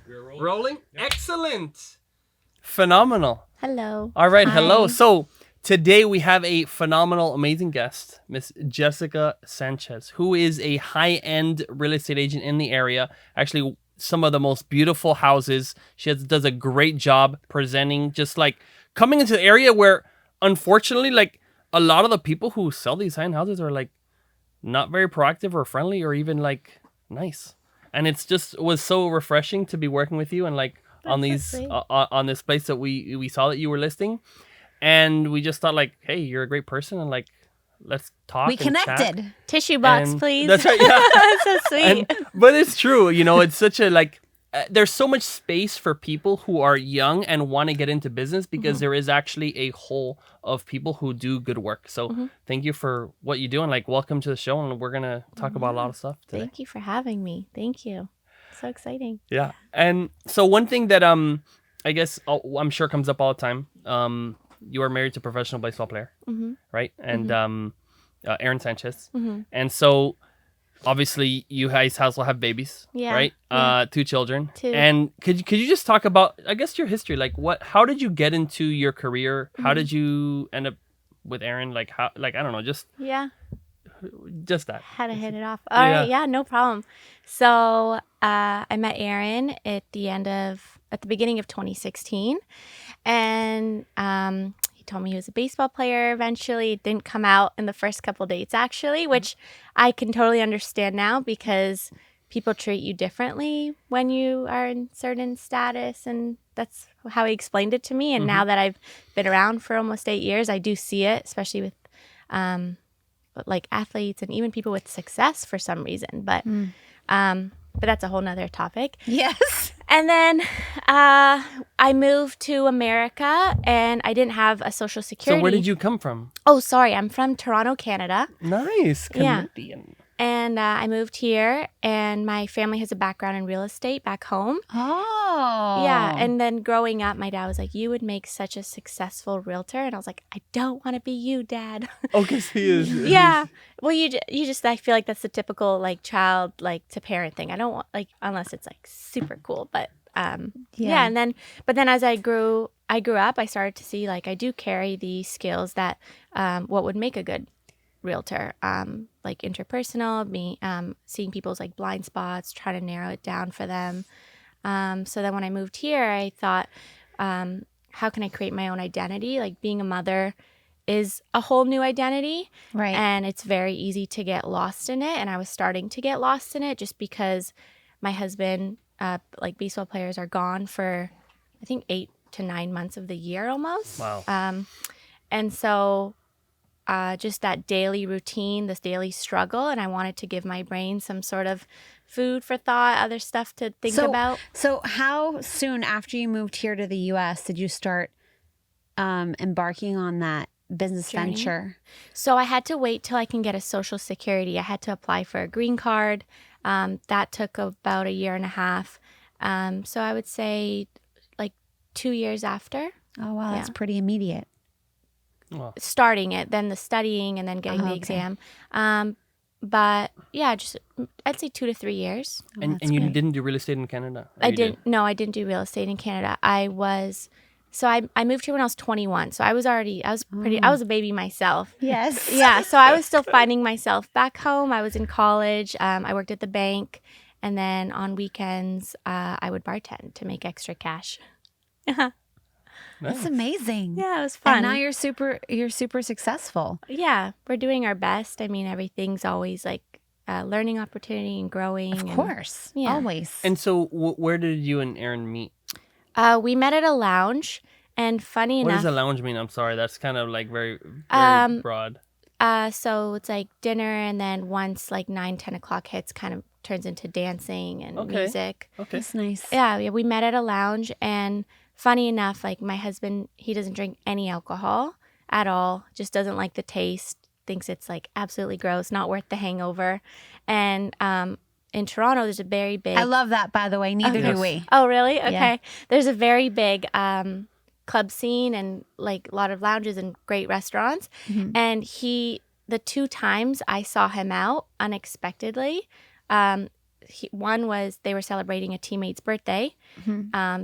We're rolling. Excellent. Phenomenal. Hello. All right. Hi. Hello. So today we have a phenomenal, amazing guest, Miss Jessica Sanchez, who is a high-end real estate agent in the area. Actually, some of the most beautiful houses. She does a great job presenting, just like coming into the area where, unfortunately, like a lot of the people who sell these high-end houses are like not very proactive or friendly or even like nice. And it's just was so refreshing to be working with you and like on these on this place that we saw that you were listing, and we just thought like, hey, you're a great person, and like let's talk. We connected. Chat. Tissue box, And please. That's right. Yeah. That's so sweet. But it's true, you know. It's such a like. There's so much space for people who are young and want to get into business because there is actually a hole of people who do good work. So thank you for what you do, and like welcome to the show, and we're gonna talk about a lot of stuff today. Thank you for having me. Thank you. So exciting. Yeah. And so one thing that I guess I'm sure comes up all the time. You are married to a professional baseball player, right? And Aaron Sanchez. And so obviously you guys also have babies, Yeah, right? yeah. 2 children. 2. And could you just talk about, I guess, your history? Like how did you get into your career? How did you end up with Aaron? Like how, like I don't know, just that. How to hit it off. All right. Yeah, no problem. So I met Aaron at the beginning of 2016. And he told me he was a baseball player eventually. It didn't come out in the first couple dates, actually, which I can totally understand now because people treat you differently when you are in certain status. And that's how he explained it to me. And now that I've been around for almost 8 years, I do see it, especially with like athletes and even people with success for some reason. But that's a whole nother topic. Yes. And then I moved to America and I didn't have a social security. So where did you come from? Oh, sorry. I'm from Toronto, Canada. Nice. Yeah. Canadian. And I moved here and my family has a background in real estate back home. Oh. Yeah. And then growing up, my dad was like, you would make such a successful realtor. And I was like, I don't want to be you, Dad. Oh, because he is. Yeah. Well, you just, I feel like that's the typical like child, like to parent thing. I don't want like, unless it's like super cool, but yeah. And then, but then as I grew up, I started to see like, I do carry the skills that, what would make a good realtor, like interpersonal, seeing people's like blind spots, trying to narrow it down for them. So then when I moved here, I thought, how can I create my own identity? Like being a mother is a whole new identity. Right. And it's very easy to get lost in it. And I was starting to get lost in it just because my husband, like baseball players are gone for, I think 8 to 9 months of the year almost. Wow. And so just that daily routine, this daily struggle, and I wanted to give my brain some sort of food for thought, other stuff to think about. So how soon after you moved here to the U.S. did you start embarking on that business journey? venture? So I had to wait till I can get a social security. I had to apply for a green card. That took about 1.5 years. So I would say like 2 years after. Oh, wow. That's Yeah. pretty immediate. Wow. Starting it, then the studying, and then getting the exam. But yeah, just I'd say 2 to 3 years. And you didn't do real estate in Canada? Or I you did? didn't. No, I didn't do real estate in Canada. I moved here when I was 21. So I was a baby myself. Yes. Yeah. So I was still finding myself back home. I was in college. I worked at the bank, and then on weekends, I would bartend to make extra cash. That's amazing. Yeah, it was fun. And now you're super successful. Yeah, we're doing our best. I mean, everything's always like learning opportunity and growing. Of course. Yeah. Always. And so where did you and Aaron meet? We met at a lounge, and funny What enough, does a lounge mean? I'm sorry, that's kind of like very broad. so it's like dinner, and then once like 9-10 o'clock hits, kind of turns into dancing and music. Okay. That's nice. Yeah, we met at a lounge, and funny enough, like my husband, he doesn't drink any alcohol at all, just doesn't like the taste, thinks it's like absolutely gross, not worth the hangover. And in Toronto, there's a very big... I love that, by the way. Neither Yes. do we. Oh, really? Okay. Yeah. There's a very big club scene and like a lot of lounges and great restaurants. Mhm. And the 2 times I saw him out unexpectedly, one was they were celebrating a teammate's birthday.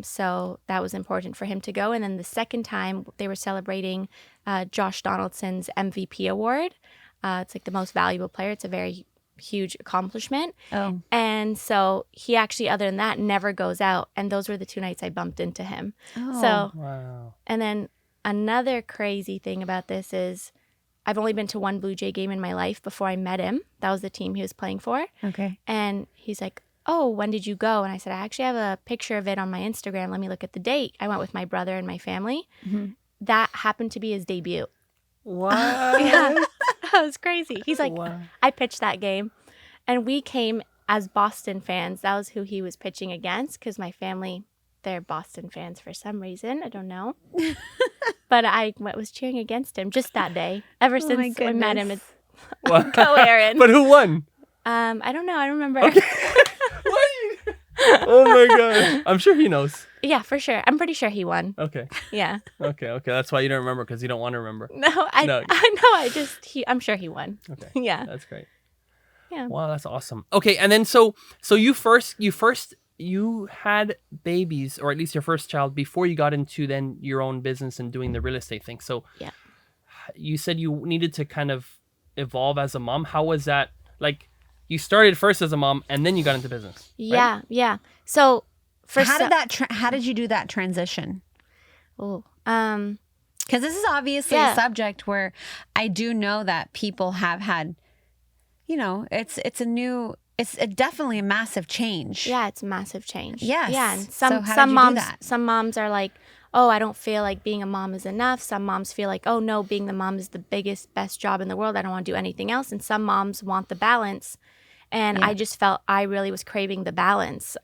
So that was important for him to go. And then the second time they were celebrating Josh Donaldson's MVP award. It's like the most valuable player. It's a very huge accomplishment. Oh. And so he actually, other than that, never goes out. And those were the 2 nights I bumped into him. Oh. So, Wow. and then another crazy thing about this is I've only been to one Blue Jay game in my life before I met him. That was the team he was playing for. Okay. And he's like, oh, when did you go? And I said, I actually have a picture of it on my Instagram. Let me look at the date. I went with my brother and my family. That happened to be his debut. What? Yeah, that was crazy. He's like, Wow. I pitched that game. And we came as Boston fans. That was who he was pitching against because my family, they're Boston fans for some reason. I don't know. But I was cheering against him just that day. Ever since I met him, it's Wow. go Aaron. But who won? I don't know. I don't remember. Oh my god! I'm sure he knows. Yeah, for sure. I'm pretty sure he won. Okay. Yeah. Okay. That's why you don't remember because you don't want to remember. No, I No. know. I'm sure he won. Okay. Yeah. That's great. Yeah. Wow, that's awesome. Okay, and then so you had babies, or at least your first child, before you got into then your own business and doing the real estate thing. So Yeah. you said you needed to kind of evolve as a mom. How was that? Like, you started first as a mom and then you got into business. Right? Yeah. So How did you do that transition? Because this is obviously a subject where I do know that people have had, it's definitely a massive change. Yeah, it's a massive change. Yes. Yeah, and So how did you do that? some moms are like, oh, I don't feel like being a mom is enough. Some moms feel like, oh no, being the mom is the best job in the world. I don't want to do anything else. And some moms want the balance. And I just felt I really was craving the balance.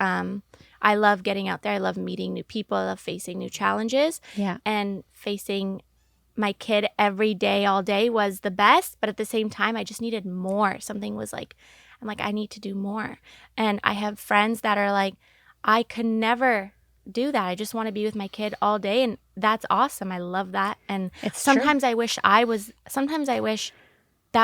I love getting out there. I love meeting new people. I love facing new challenges. Yeah. And facing my kid every day, all day was the best. But at the same time, I just needed more. Something was like, I'm like, I need to do more. And I have friends that are like, I could never do that. I just want to be with my kid all day. And that's awesome. I love that. And sometimes I wish that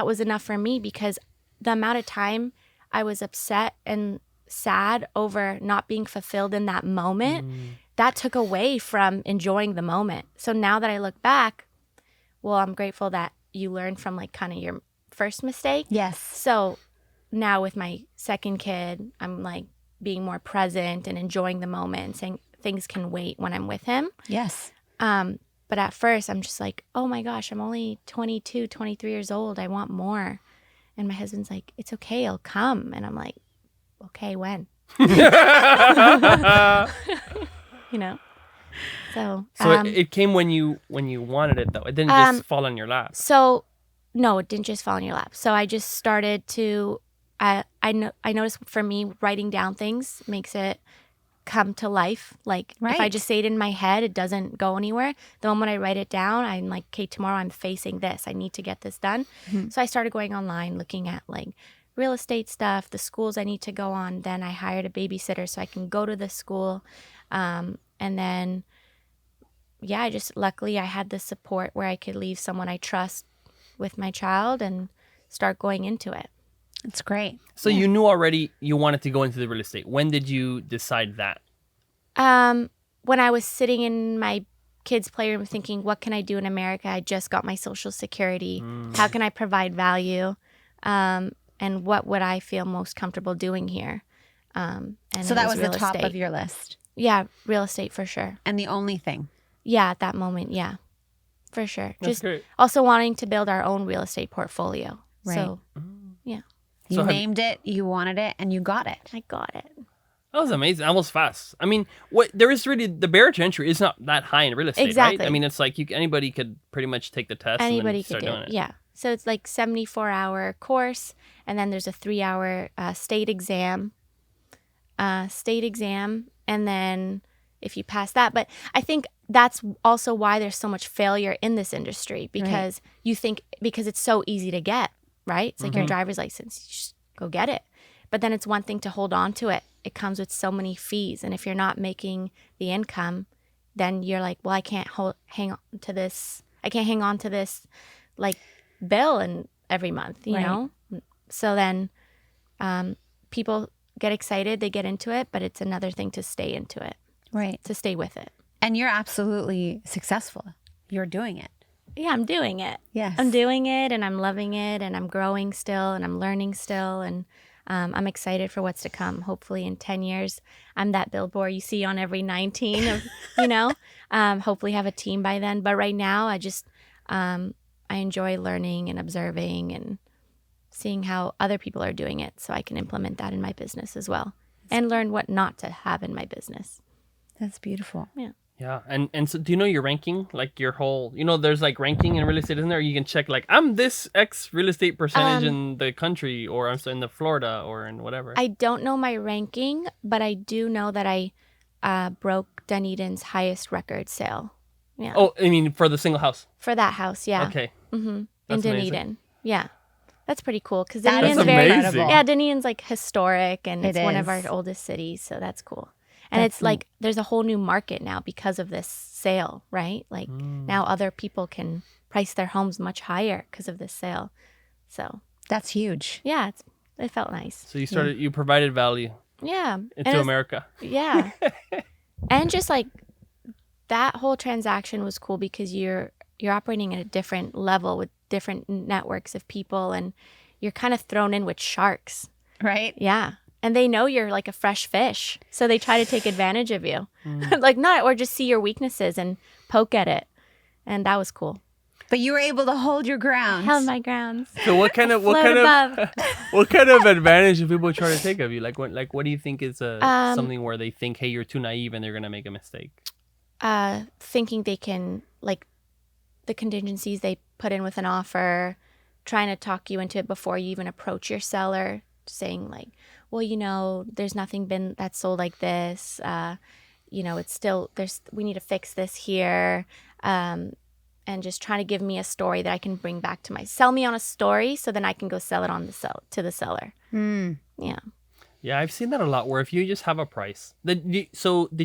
was enough for me, because the amount of time I was upset and sad over not being fulfilled in that moment, that took away from enjoying the moment. So now that I look back, well, I'm grateful that you learned from like kind of your first mistake. Yes. So now with my second kid, I'm like being more present and enjoying the moment and saying things can wait when I'm with him. Yes. But at first I'm just like, oh my gosh, I'm only 22, 23 years old. I want more. And my husband's like, it's okay, it'll come. And I'm like, okay, when? So it came when you wanted it, though. It didn't just fall on your lap. So no, it didn't just fall on your lap. So I just started to I noticed for me, writing down things makes it come to life. Like if I just say it in my head, it doesn't go anywhere. The moment I write it down, I'm like, okay, tomorrow I'm facing this. I need to get this done. So I started going online, looking at like real estate stuff, the schools I need to go on. Then I hired a babysitter so I can go to the school. And then, luckily I had the support where I could leave someone I trust with my child and start going into it. It's great. So you knew already you wanted to go into the real estate. When did you decide that? When I was sitting in my kids' playroom thinking, what can I do in America? I just got my Social Security. How can I provide value? And what would I feel most comfortable doing here? And so that was the real top estate. of your list. Yeah, real estate for sure. And the only thing. Yeah, at that moment, yeah, for sure. That's Just great. also wanting to build our own real estate portfolio. Right. So, yeah. You named it, you wanted it, and you got it. I got it. That was amazing. Almost fast. I mean, there is really, the barrier to entry is not that high in real estate, Exactly. right? I mean, it's like anybody could pretty much take the test Anybody and then could start do doing it. it. Yeah. So it's like 74-hour course, and then there's a 3-hour state exam. And then if you pass that, but I think that's also why there's so much failure in this industry, because you think, because it's so easy to get, right? It's like your driver's license, you just go get it. But then it's one thing to hold on to it. It comes with so many fees, and if you're not making the income, then you're like, well, I can't hang on to this like bill and every month, you know? So then people get excited, they get into it, but it's another thing to stay into it. Right. To stay with it. And you're absolutely successful. You're doing it. Yeah, I'm doing it. Yes. I'm doing it, and I'm loving it, and I'm growing still, and I'm learning still, and I'm excited for what's to come. Hopefully in 10 years, I'm that billboard you see on every 19 of, hopefully have a team by then. But right now, I just, I enjoy learning and observing and seeing how other people are doing it so I can implement that in my business as well and learn what not to have in my business. That's beautiful. Yeah. Yeah. And so do you know your ranking? Like your whole, there's like ranking in real estate, isn't there? You can check like, I'm this X real estate percentage in the country, or I'm in the Florida, or in whatever. I don't know my ranking, but I do know that I broke Dunedin's highest record sale. Yeah. Oh, I mean, for the single house. For that house, yeah. Okay. Mm-hmm. In That's Dunedin. amazing. Yeah. That's pretty cool because That Dunedin's is very amazing. Yeah, Dunedin's like historic, and it's It one of is. our oldest cities, so that's cool. And it's like there's a whole new market now because of this sale, right? Like now other people can price their homes much higher because of this sale. So That's huge. yeah, it felt nice. So you provided value Yeah. into America. Yeah. And just like that whole transaction was cool because you're operating at a different level with different networks of people, and you're kind of thrown in with sharks. Right? Yeah. And they know you're like a fresh fish. So they try to take advantage of you. Or just see your weaknesses and poke at it. And that was cool. But you were able to hold your ground. Held my grounds. So what kind of advantage do people try to take of you? Like what do you think is something where they think, hey, you're too naive and they're gonna make a mistake? Thinking they can, like, the contingencies they put in with an offer, trying to talk you into it before you even approach your seller, saying like, well, there's nothing been that's sold like this. It's still we need to fix this here. And just trying to give me a story that I can bring back to sell me on a story so then I can go sell it to the seller. Yeah. Yeah, I've seen that a lot where if you just have a price. Did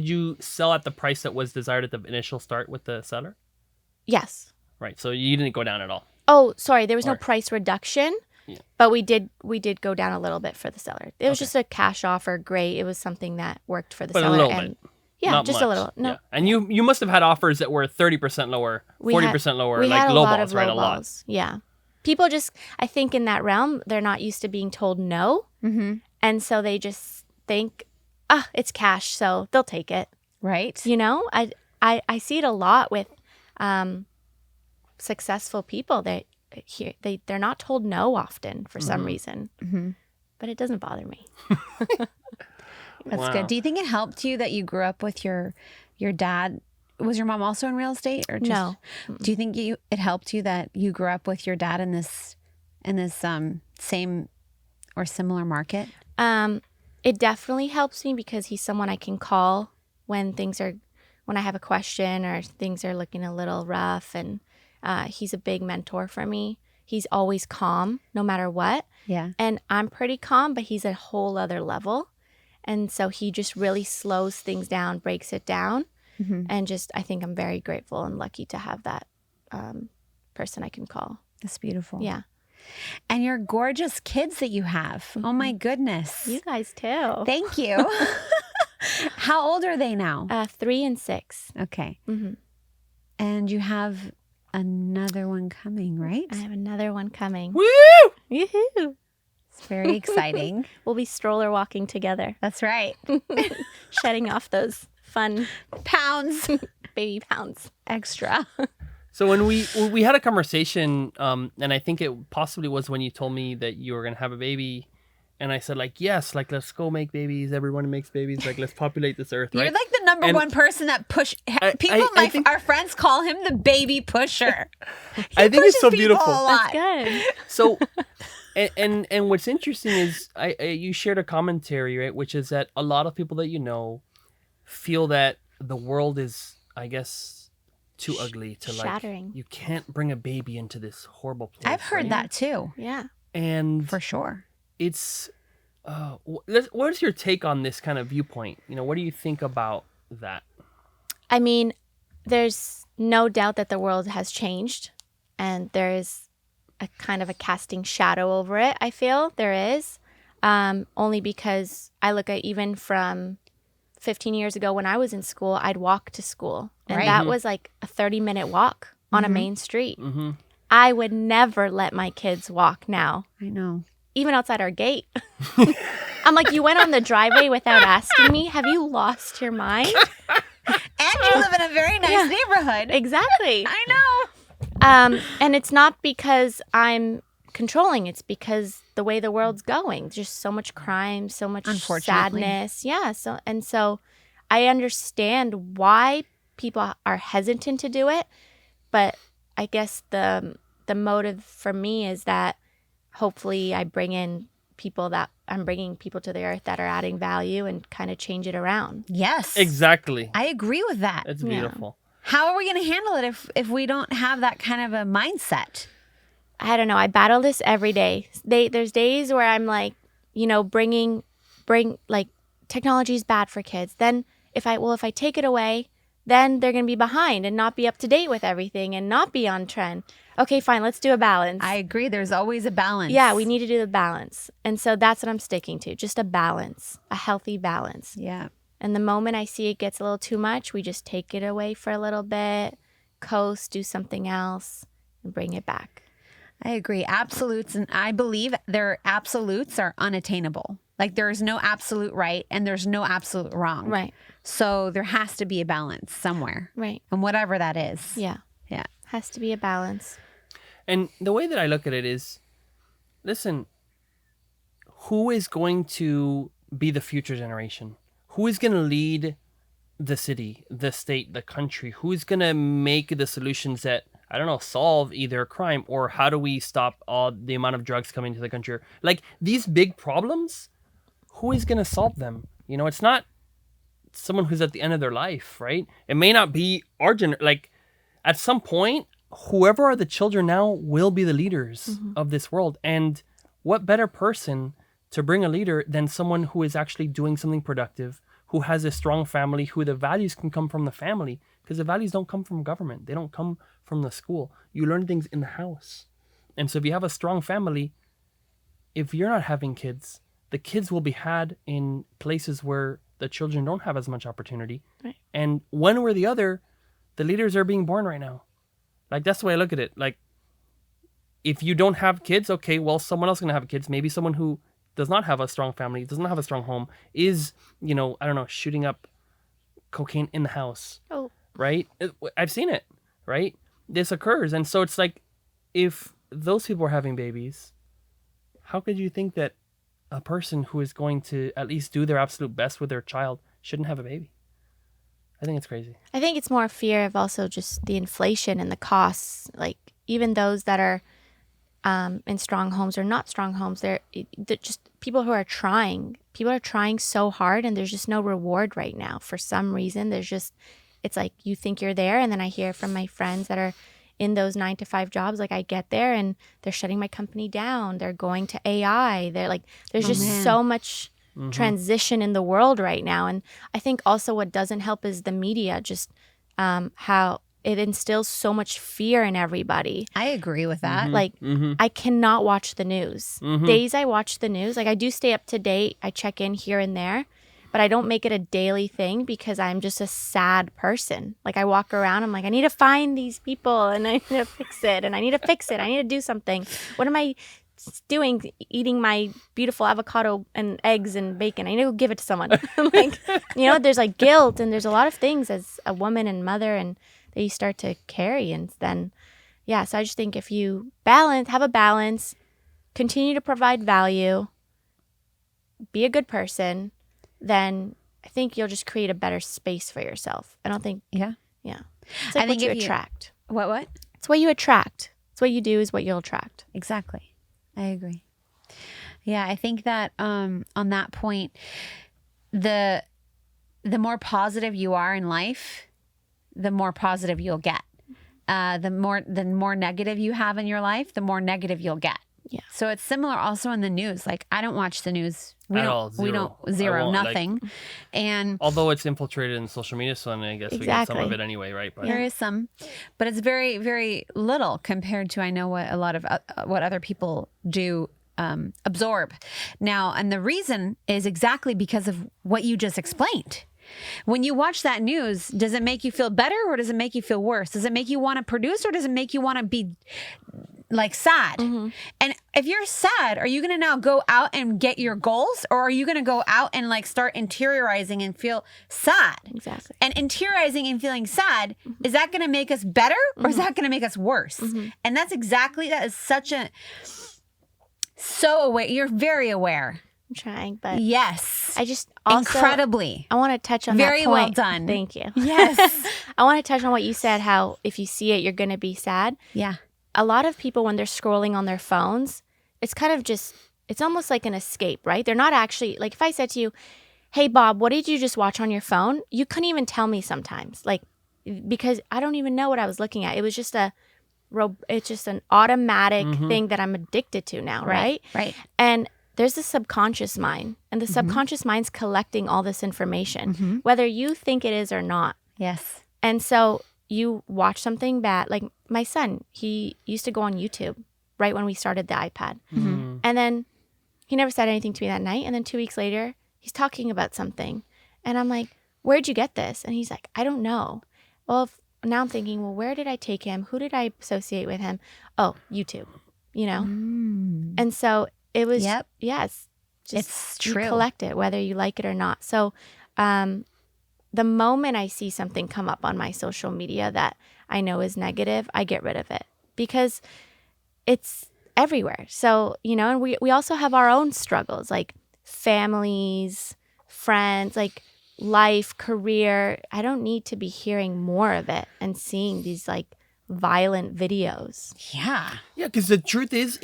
you sell at the price that was desired at the initial start with the seller? Yes. Right. So you didn't go down at all. Oh, sorry. There was no Or- price reduction, Yeah. but we did go down a little bit for the seller. It was just a cash offer. Great. It was something that worked for the But seller. a little and bit. Yeah, Not just much. a little. No. Yeah. And you must have had offers that were 30% lower, 40% lower, we like had a low lot balls, of right? low A lot. balls. Yeah. People just, I think in that realm, they're not used to being told no. Mm-hmm. And so they just think, it's cash, so they'll take it. Right? I see it a lot with successful people. They're not told no often for some reason. Mm-hmm. But it doesn't bother me. That's Wow. good. Do you think it helped you that you grew up with your dad? Was your mom also in real estate, or just, No. Do you think it helped you that you grew up with your dad in this same or similar market? It definitely helps me because he's someone I can call when I have a question or things are looking a little rough, and he's a big mentor for me. He's always calm no matter what. Yeah. And I'm pretty calm, but he's a whole other level. And so he just really slows things down, breaks it down. Mm-hmm. And I think I'm very grateful and lucky to have that person I can call. That's beautiful. Yeah. And your gorgeous kids that you have. Oh my goodness. You guys too. Thank you. How old are they now? 3 and 6. Okay. Mm-hmm. And you have another one coming, right? I have another one coming. Woo! Yoo-hoo. It's very exciting. We'll be stroller walking together, That's right. shedding off those fun Pounds baby pounds. extra. So when we had a conversation, and I think it possibly was when you told me that you were gonna have a baby, and I said like, yes, like let's go make babies. Everyone makes babies. Like let's populate this earth, right? You're like the number And one person that people. I think- Our friends call him the baby pusher. I think it's so pushes people beautiful. a lot. That's good. So, and what's interesting is you shared a commentary, right, which is that a lot of people that feel that the world is, I guess, too ugly to Shattering. like. You can't bring a baby into this horrible place. I've heard right? that too, Yeah. and for sure. it's. What is your take on this kind of viewpoint? What do you think about that? I mean, there's no doubt that the world has changed, and there is a kind of a casting shadow over it. I feel there is. only because I look at even from 15 years ago when I was in school, I'd walk to school. And that was like a 30-minute walk on a main street. I would never let my kids walk now. I know. Even outside our gate. I'm like, you went on the driveway without asking me? Have you lost your mind? And you live in a very nice neighborhood. Exactly. I know. And it's not because I'm controlling. It's because the way the world's going. Just so much crime, so much sadness. Yeah. So I understand why people are hesitant to do it. But I guess the motive for me is that hopefully I'm bringing people to the earth that are adding value and kind of change it around. Yes. Exactly. I agree with that. It's beautiful. How are we going to handle it if we don't have that kind of a mindset? I don't know. I battle this every day. There's days where I'm like, like technology is bad for kids. Then if I take it away, then they're going to be behind and not be up to date with everything and not be on trend. Okay, fine. Let's do a balance. I agree. There's always a balance. Yeah, we need to do the balance. And so that's what I'm sticking to. Just a balance, a healthy balance. Yeah. And the moment I see it gets a little too much, we just take it away for a little bit, coast, do something else, and bring it back. I agree. Absolutes, and I believe their absolutes are unattainable. Like there is no absolute right and there's no absolute wrong. Right. So there has to be a balance somewhere. Right. And whatever that is. Yeah. Yeah. Has to be a balance. And the way that I look at it is, listen, who is going to be the future generation? Who is going to lead the city, the state, the country? Who is going to make the solutions that, I don't know, solve either crime or how do we stop all the amount of drugs coming to the country? Like these big problems, who is going to solve them? It's not someone who's at the end of their life, right? It may not be our like at some point, whoever are the children now will be the leaders of this world. And what better person to bring a leader than someone who is actually doing something productive, who has a strong family, who the values can come from the family, because the values don't come from government. They don't come from the school. You learn things in the house. And so if you have a strong family, if you're not having kids, the kids will be had in places where the children don't have as much opportunity. Right. And one way or the other, the leaders are being born right now. Like, that's the way I look at it. Like, if you don't have kids, okay, well, someone else is going to have kids. Maybe someone who does not have a strong family, does not have a strong home, is, I don't know, shooting up cocaine in the house. Oh. Right? I've seen it, right? This occurs. And so it's like, if those people are having babies, how could you think that a person who is going to at least do their absolute best with their child shouldn't have a baby? I think it's crazy. I think it's more a fear of also just the inflation and the costs. Like even those that are in strong homes or not strong homes, they're just people who are trying. People are trying so hard and there's just no reward right now. For some reason, it's like you think you're there. And then I hear from my friends that are in those 9-to-5 jobs, like I get there and they're shutting my company down. They're going to AI. They're like, there's just so much transition in the world right now. And I think also what doesn't help is the media, just how it instills so much fear in everybody. I agree with that. Like I cannot watch the news. Days I watch the news, like I do stay up to date. I check in here and there, but I don't make it a daily thing because I'm just a sad person. Like I walk around, I'm like, I need to find these people and I need to fix it and I need to fix it. I need to do something. What am I doing? Eating my beautiful avocado and eggs and bacon. I need to go give it to someone. Like, there's like guilt and there's a lot of things as a woman and mother and that you start to carry. And then, so I just think if you have a balance, continue to provide value, be a good person, then I think you'll just create a better space for yourself. I don't think. Yeah. It's like what you attract. What? It's what you attract. It's what you do is what you'll attract. Exactly. I agree. Yeah, I think that on that point, the more positive you are in life, the more positive you'll get. The more negative you have in your life, the more negative you'll get. Yeah. So it's similar also in the news. Like I don't watch the news. Zero, nothing. Like, and although it's infiltrated in social media, so I guess we get some of it anyway, right? But there is some, but it's very, very little compared to I know what a lot of what other people do absorb. Now, and the reason is exactly because of what you just explained. When you watch that news, does it make you feel better or does it make you feel worse? Does it make you want to produce or does it make you want to be like sad? And if you're sad, are you going to now go out and get your goals, or are you going to go out and like start interiorizing and feel sad? Exactly. And interiorizing and feeling sad, is that going to make us better or is that going to make us worse? And that is such a, so aware. You're very aware. I'm trying, but yes. I just also incredibly. I want to touch on Very that point. well done. Thank you. Yes. I want to touch on what you said, how if you see it, you're going to be sad. Yeah. A lot of people, when they're scrolling on their phones, it's kind of just, it's almost like an escape, right? They're not actually, like if I said to you, hey, Bob, what did you just watch on your phone? You couldn't even tell me sometimes, like, because I don't even know what I was looking at. It was just it's just an automatic thing that I'm addicted to now, right? Right. And there's the subconscious mind, and the subconscious mind's collecting all this information, whether you think it is or not. Yes. And so you watch something bad, like my son, he used to go on YouTube right when we started the iPad. And then he never said anything to me that night. And then 2 weeks later, he's talking about something. And I'm like, where'd you get this? And he's like, I don't know. Well, now I'm thinking, well, where did I take him? Who did I associate with him? Oh, YouTube, you know? And so it was, yes, just it's true. You collect it, whether you like it or not. So the moment I see something come up on my social media that I know is negative, I get rid of it because it's everywhere. So, you know, and we also have our own struggles, like families, friends, like life, career. I don't need to be hearing more of it and seeing these like violent videos. Yeah. Yeah, because the truth is,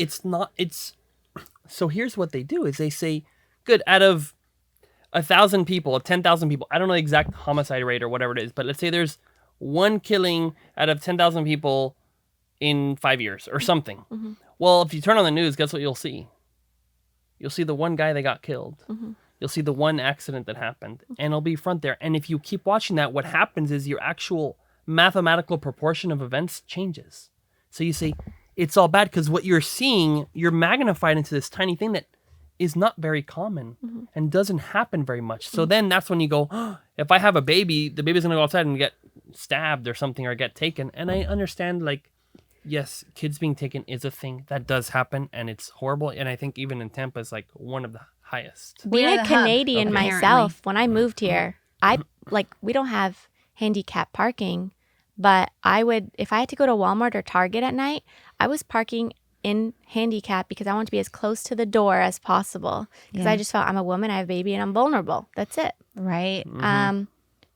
so here's what they do is they say, good, out of 1,000 people, of 10,000 people, I don't know the exact homicide rate or whatever it is, but let's say there's one killing out of 10,000 people in 5 years or something. Well, if you turn on the news, guess what you'll see? You'll see the one guy that got killed. You'll see the one accident that happened, and it'll be front there. And if you keep watching that, what happens is your actual mathematical proportion of events changes. So you say, it's all bad because what you're seeing, you're magnified into this tiny thing that is not very common and doesn't happen very much. So then that's when you go, oh, if I have a baby, the baby's going to go outside and get stabbed or something or get taken. And I understand, like, yes, kids being taken is a thing that does happen and it's horrible. And I think even in Tampa is like one of the highest. Being a Canadian myself, when I moved here, we don't have handicap parking, but I would, if I had to go to Walmart or Target at night, I was parking in handicap because I want to be as close to the door as possible because I just felt I'm a woman, I have a baby, and I'm vulnerable. That's it. Right.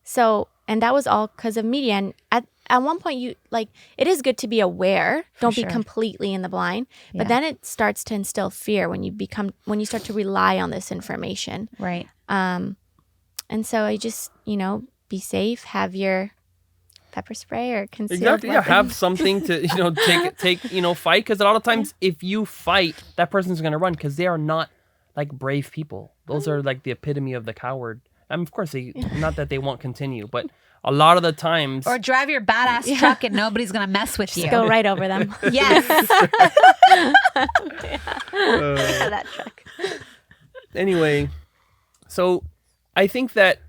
So, and that was all because of media. And at one point, you like, it is good to be aware. Don't be completely in the blind. But then it starts to instill fear when you start to rely on this information. Right. And so I just, be safe, have your pepper spray or concealed weapon. Yeah, have something to, take, fight. Because a lot of times if you fight, that person's going to run because they are not like brave people. Those are like the epitome of the coward. Of course, not that they won't continue, but a lot of the times... Or drive your badass truck and nobody's going to mess with you. Just go right over them. Yes. That truck. Anyway, so I think that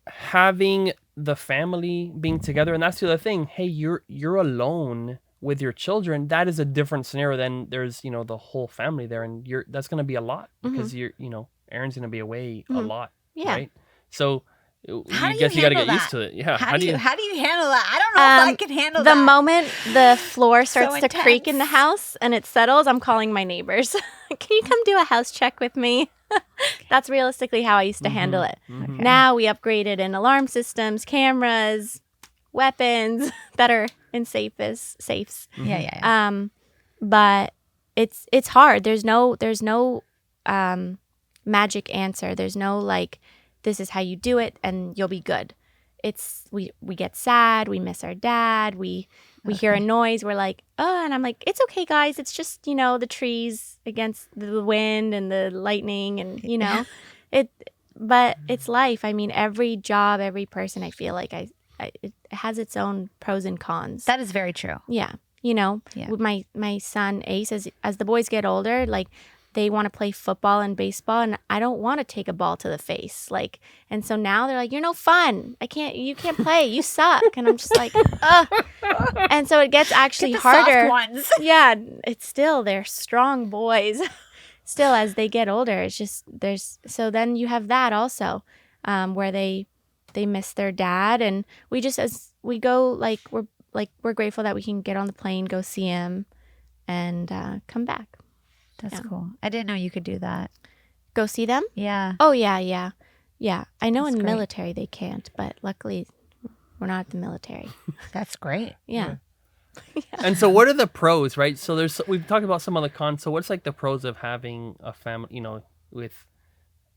having the family being together, and that's the other thing, hey, you're alone with your children, that is a different scenario than there's, the whole family there, and that's going to be a lot because Aaron's going to be away a lot, right? So I guess you got to get used to it. Yeah. How do you handle that? I don't know if I can handle that. The moment the floor starts to creak in the house and it settles, I'm calling my neighbors. Can you come do a house check with me? That's realistically how I used to handle it. Okay. Now we upgraded in alarm systems, cameras, weapons that are in safes. Yeah. But it's hard. There's no magic answer. There's no like, this is how you do it and you'll be good. It's we get sad, we miss our dad, we hear a noise, we're like, oh, and I'm like, it's okay, guys, it's just, the trees against the wind and the lightning and but it's life. I mean, every job, every person, I feel like it has its own pros and cons. That is very true. Yeah. You know, with my son Ace, as the boys get older, like they want to play football and baseball, and I don't want to take a ball to the face. Like, and so now they're like, "You're no fun. You can't play. You suck." And I'm just like, ugh. And so it gets actually harder. Soft ones. Yeah, they're strong boys. Still, as they get older, it's just so then you have that also, where they miss their dad, and we just as we go we're grateful that we can get on the plane, go see him, and come back. That's cool. I didn't know you could do that. Go see them? Yeah. Oh yeah. I know That's in the great. military they can't, but luckily we're not at the military. That's great. Yeah. And so what are the pros, right? So we've talked about some of the cons. So what's like the pros of having a family, with,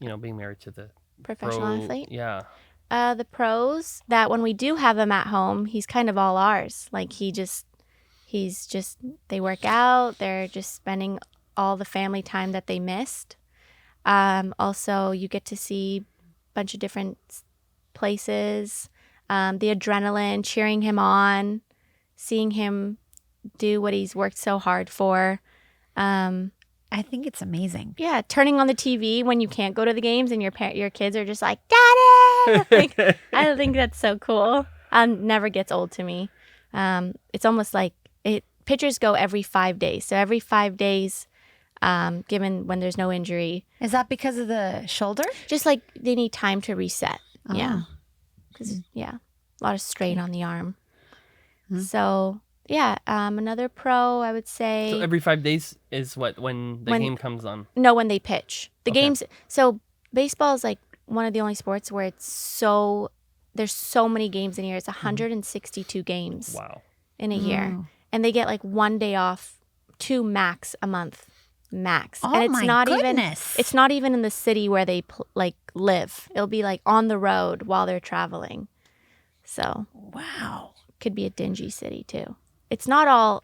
being married to the Professional athlete? Yeah. The pros that when we do have him at home, he's kind of all ours. Like they work out. They're just spending all the family time that they missed. Also, you get to see a bunch of different places. The adrenaline, cheering him on, seeing him do what he's worked so hard for. I think it's amazing. Yeah, turning on the TV when you can't go to the games and your kids are just like, "Daddy!" Like, I think that's so cool. Never gets old to me. It's almost like pitchers go every 5 days. So every 5 days, given when there's no injury. Is that because of the shoulder? Just like they need time to reset. Oh. Yeah. Because, a lot of strain on the arm. So, another pro, I would say. So every 5 days is when the game comes on? No, when they pitch. The games. So baseball is like one of the only sports where there's so many games in a year. It's 162 games in a year. And they get like 1 day off, 2 max a month. Max. Oh, and it's not goodness. It's not even in the city where they live. It'll be like on the road while they're traveling. So wow. Could be a dingy city too. It's not all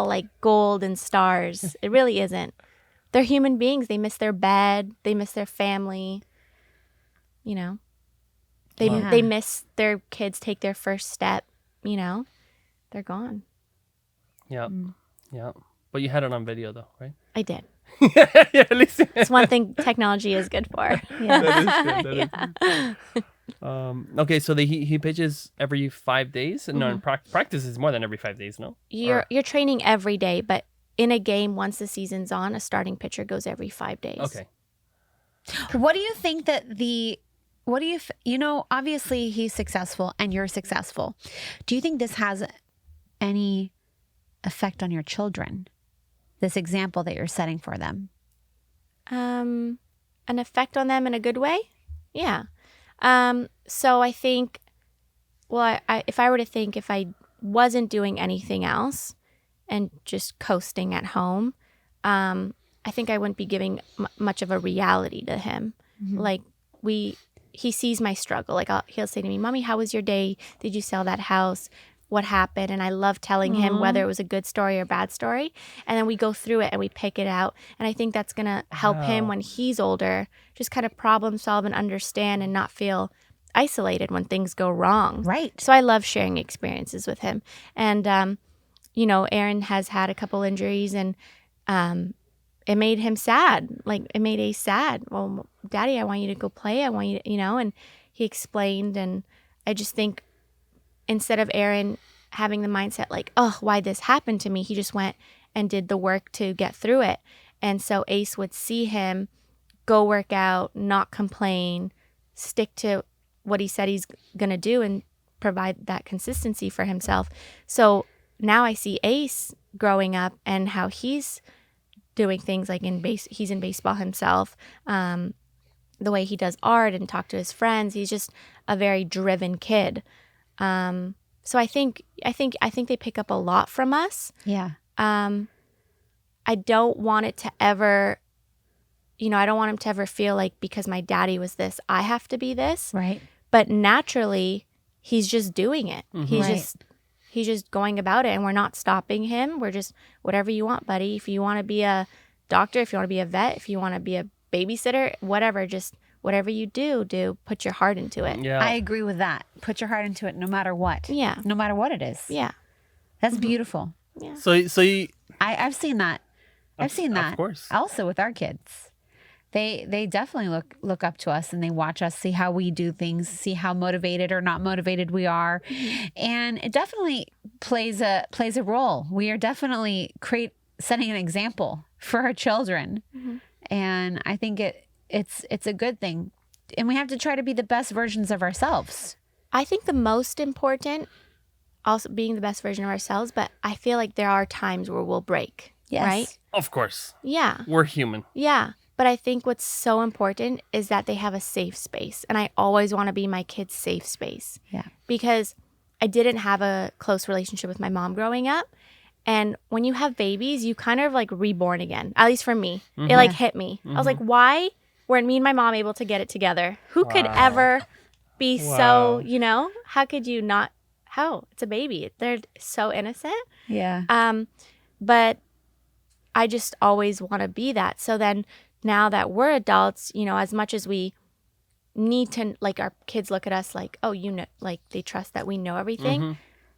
like gold and stars. It really isn't. They're human beings. They miss their bed. They miss their family. They miss their kids take their first step. They're gone. Yeah. Yeah. But you had it on video though, right? I did. Yeah, at least. It's one thing technology is good for. Yeah. That is good. Okay, so he pitches every 5 days. No, in practice is more than every 5 days. No, you're training every day, but in a game, once the season's on, a starting pitcher goes every 5 days. Okay. What do you think that obviously he's successful and you're successful. Do you think this has any effect on your children? This example that you're setting for them? An effect on them in a good way? Yeah. So I think, if I were to think if I wasn't doing anything else and just coasting at home, I think I wouldn't be giving much of a reality to him. Mm-hmm. Like he sees my struggle. Like he'll say to me, "Mommy, how was your day? Did you sell that house? What happened?" And I love telling him whether it was a good story or bad story. And then we go through it and we pick it out. And I think that's going to help him when he's older, just kind of problem solve and understand and not feel isolated when things go wrong. Right. So I love sharing experiences with him. And, Aaron has had a couple injuries and it made him sad. Like it made Ace sad. "Well, Daddy, I want you to go play. I want you to, and he explained. And I just think, instead of Aaron having the mindset like, "Oh, why'd this happen to me?" he just went and did the work to get through it. And so Ace would see him go work out, not complain, stick to what he said he's going to do and provide that consistency for himself. So now I see Ace growing up and how he's doing things like he's in baseball himself, the way he does art and talk to his friends. He's just a very driven kid. So I think they pick up a lot from us. Yeah. I don't want it to ever, I don't want him to ever feel like because my daddy was this, I have to be this. Right. But naturally, he's just doing it. Mm-hmm. He's just going about it, and we're not stopping him. We're just, whatever you want, buddy. If you want to be a doctor, if you want to be a vet, if you want to be a babysitter, whatever, just whatever you do, put your heart into it. Yeah. I agree with that. Put your heart into it no matter what. Yeah. No matter what it is. Yeah. That's beautiful. Yeah. So you, I've seen that. I've seen that. Of course. Also with our kids. They definitely look up to us and they watch us, see how we do things, see how motivated or not motivated we are. And it definitely plays a role. We are definitely setting an example for our children. And I think it's a good thing. And we have to try to be the best versions of ourselves. I think the most important, also being the best version of ourselves, but I feel like there are times where we'll break. Yes. Right? of course, Yeah. we're human. Yeah. But I think what's so important is that they have a safe space. And I always want to be my kids' safe space. Yeah. Because I didn't have a close relationship with my mom growing up. And when you have babies, you kind of like reborn again. At least for me. It like hit me. I was like, why weren't me and my mom able to get it together? Who could ever be so, you know? How could you not? How? It's a baby. They're so innocent. Yeah. But I just always want to be that. So then now that we're adults, you know, as much as we need to, like, our kids look at us like, oh, you know, like they trust that we know everything.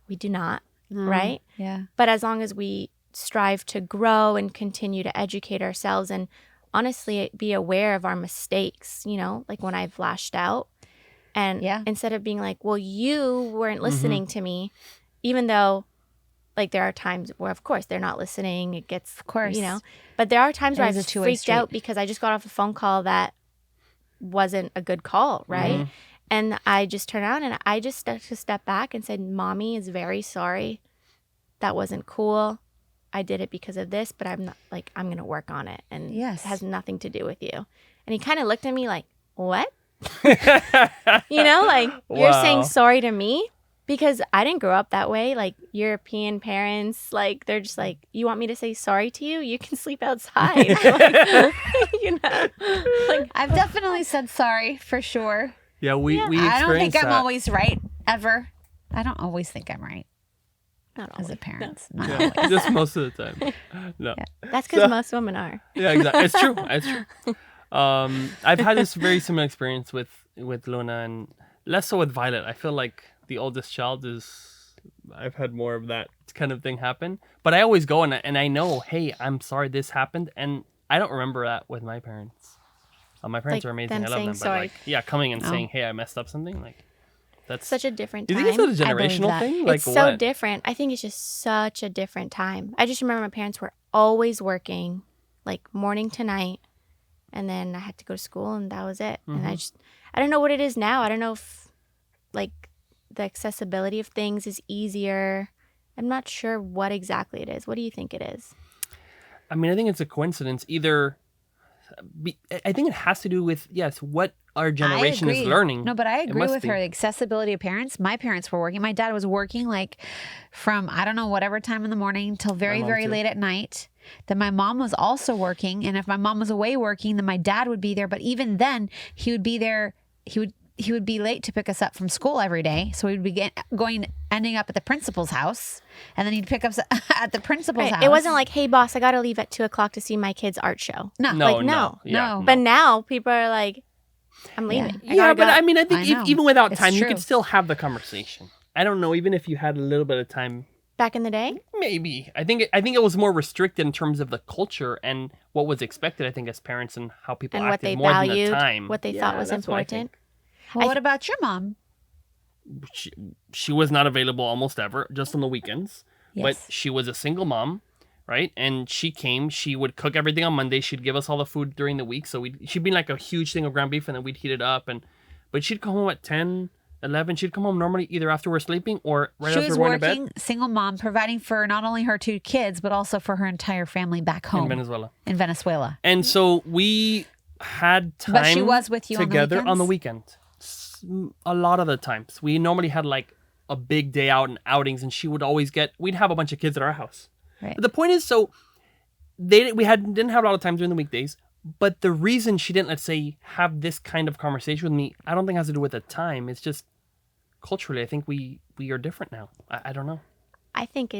We do not, right? Yeah. But as long as we strive to grow and continue to educate ourselves and honestly be aware of our mistakes, you know, like when I've lashed out and instead of being like, well, you weren't listening to me, even though like there are times where of course they're not listening, it gets, Of course. you know, but there are times where It is I've a two-way freaked street. out because I just got off a phone call that wasn't a good call, right? And I just turned around and I just took a step back and said, Mommy is very sorry. That wasn't cool. I did it because of this, but I'm not like, I'm going to work on it. And Yes. it has nothing to do with you. And he kind of looked at me like, what? You know, like you're saying sorry to me because I didn't grow up that way. Like European parents, like they're just like, you want me to say sorry to you? You can sleep outside. Like, you know, like I've definitely said sorry for sure. Yeah, we I don't think experienced I'm that. always right ever. I don't always think I'm right not as always. a parent. Not Yeah, always. just most of the time. No. That's because most women are. Yeah, exactly. It's true. It's true. I've had this very similar experience with Luna and less so with Violet. I feel like the oldest child I've had more of that kind of thing happen. But I always go and I know, hey, I'm sorry this happened. And I don't remember that with my parents. My parents Like are amazing. them I love saying them. But sorry. like, yeah, coming and saying, hey, I messed up something. Like, that's Such a different Do time. you think it's a I believe generational that. thing? Like It's what? so different. I think it's just such a different time. I just remember my parents were always working, like morning to night, and then I had to go to school, and that was it. And I don't know what it is now. I don't know if like the accessibility of things is easier. I'm not sure what exactly it is. What do you think it is? I mean, I think it's a coincidence. I think it has to do with, what our generation is learning. No, but I It agree must with be. her. The accessibility of parents. My parents were working. My dad was working like from, I don't know, whatever time in the morning till very, mom very too. late at night. Then my mom was also working. And if my mom was away working, then my dad would be there. But even then, he would be there. He would be late to pick us up from school every day. So we'd be ending up at the principal's house. And then he'd pick us at the principal's house. It wasn't like, hey, boss, I got to leave at 2:00 to see my kid's art show. No. No. No. But now people are like, I'm leaving. I Yeah, gotta but go. I mean, I think I know. even without It's time, you true. could still have the conversation. I don't know, even if you had a little bit of time, Back in the day? maybe. I think it was more restricted in terms of the culture and what was expected, I think, as parents and how people And what acted they more than the valued, time. what they thought was that's what I important. think. Well, what about your mom? She was not available almost ever, just on the weekends. But Yes. she was a single mom, right? And she would cook everything on Monday. She'd give us all the food during the week. So she'd be like a huge thing of ground beef, and then we'd heat it up. But she'd come home at 10, 11. She'd come home normally either after we're sleeping or right She after was we're going to working, bed single mom, providing for not only her 2 kids, but also for her entire family back home in Venezuela. in Venezuela. And so we had time But she was with you on the together on the weekends? weekend. A lot of the times. We normally had like a big day out and outings, and she would always we'd have a bunch of kids at our house. Right. But the point is, so didn't have a lot of time during the weekdays, but the reason she didn't, let's say, have this kind of conversation with me, I don't think has to do with the time. It's just culturally, I think we are different now. I don't know. I think